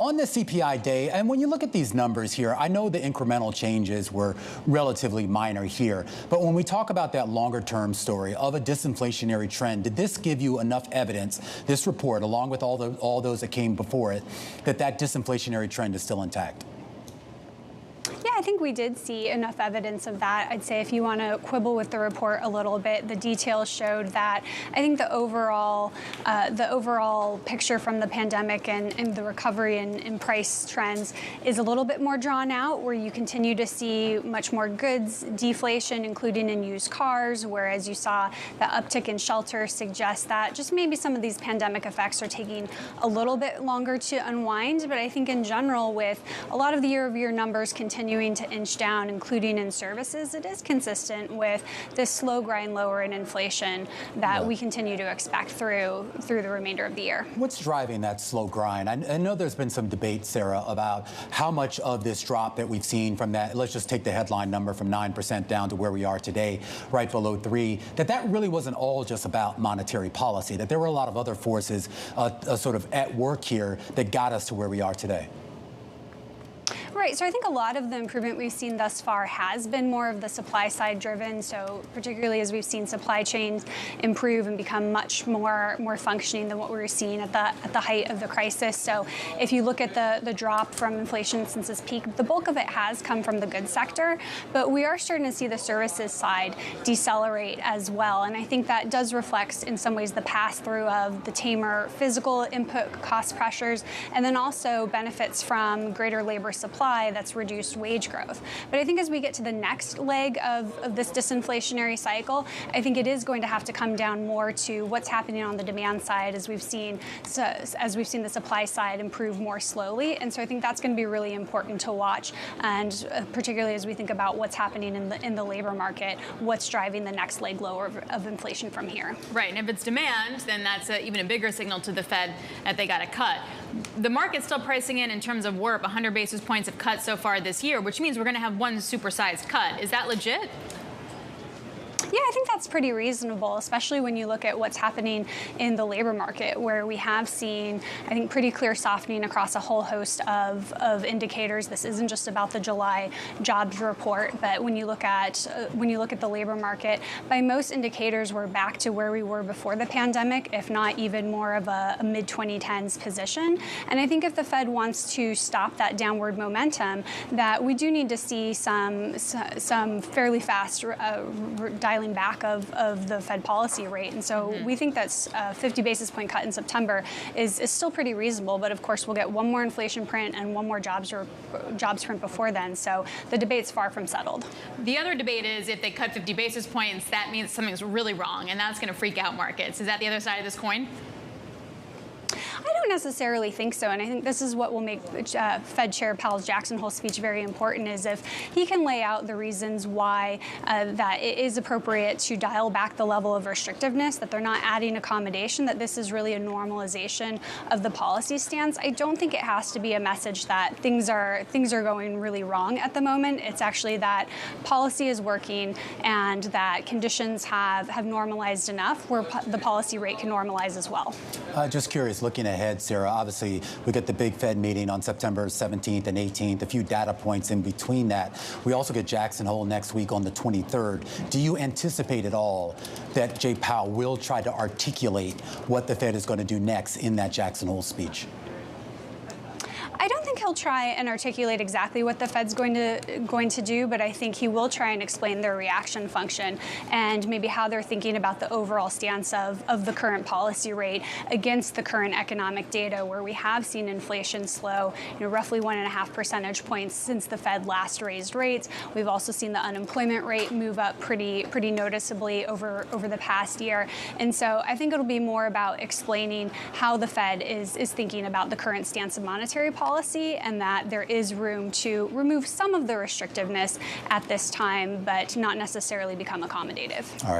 On the CPI day, and when you look at these numbers here, I know the incremental changes were relatively minor here, but when we talk about that longer-term story of a disinflationary trend, did this give you enough evidence, this report, along with all those that came before it, that disinflationary trend is still intact? Yeah, I think we did see enough evidence of that. I'd say if you want to quibble with the report a little bit, the details showed that I think the overall picture from the pandemic and the recovery in price trends is a little bit more drawn out, where you continue to see much more goods deflation, including in used cars, whereas you saw the uptick in shelter suggest that just maybe some of these pandemic effects are taking a little bit longer to unwind. But I think in general, with a lot of the year-over-year numbers continuing to inch down, including in services, it is consistent with this slow grind lower in inflation that we continue to expect through the remainder of the year. What's driving that slow grind? I know there's been some debate, Sarah, about how much of this drop that we've seen from that, let's just take the headline number from 9% down to where we are today, right below 3%, that really wasn't all just about monetary policy, that there were a lot of other forces sort of at work here that got us to where we are today. Right, so I think a lot of the improvement we've seen thus far has been more of the supply side driven. So particularly as we've seen supply chains improve and become much more functioning than what we were seeing at the height of the crisis. So if you look at the drop from inflation since its peak, the bulk of it has come from the goods sector, but we are starting to see the services side decelerate as well. And I think that does reflect in some ways the pass through of the tamer physical input cost pressures, and then also benefits from greater labor supply that's reduced wage growth. But I think as we get to the next leg of this disinflationary cycle, I think it is going to have to come down more to what's happening on the demand side as we've seen the supply side improve more slowly. And so I think that's going to be really important to watch, and particularly as we think about what's happening in the labor market, what's driving the next leg lower of inflation from here. Right, and if it's demand, then that's even a bigger signal to the Fed that they got to cut. The market's still pricing in terms of WIRP 100 basis points of cut so far this year, which means we're going to have one supersized cut. Is that legit? Yeah, I think that's pretty reasonable, especially when you look at what's happening in the labor market, where we have seen, I think, pretty clear softening across a whole host of indicators. This isn't just about the July jobs report, but when you look at the labor market, by most indicators, we're back to where we were before the pandemic, if not even more of a mid-2010s position. And I think if the Fed wants to stop that downward momentum, that we do need to see some fairly fast dialing back of the Fed policy rate. And so we think that's a 50 basis point cut in September is still pretty reasonable. But of course, we'll get one more inflation print and one more jobs print before then. So the debate's far from settled. The other debate is if they cut 50 basis points, that means something's really wrong, and that's going to freak out markets. Is that the other side of this coin? I don't necessarily think so, and I think this is what will make Fed Chair Powell's Jackson Hole speech very important, is if he can lay out the reasons why that it is appropriate to dial back the level of restrictiveness, that they're not adding accommodation, that this is really a normalization of the policy stance. I don't think it has to be a message that things are going really wrong at the moment. It's actually that policy is working and that conditions have normalized enough where the policy rate can normalize as well. Just curious, looking ahead, Sarah, obviously we get the big Fed meeting on September 17th and 18th, a few data points in between that. We also get Jackson Hole next week on the 23rd. Do you anticipate at all that Jay Powell will try to articulate what the Fed is going to do next in that Jackson Hole speech? I don't think he'll try and articulate exactly what the Fed's going to do, but I think he will try and explain their reaction function and maybe how they're thinking about the overall stance of the current policy rate against the current economic data, where we have seen inflation slow, roughly 1.5 percentage points since the Fed last raised rates. We've also seen the unemployment rate move up pretty noticeably over the past year. And so I think it'll be more about explaining how the Fed is thinking about the current stance of monetary policy, and that there is room to remove some of the restrictiveness at this time, but not necessarily become accommodative. All right.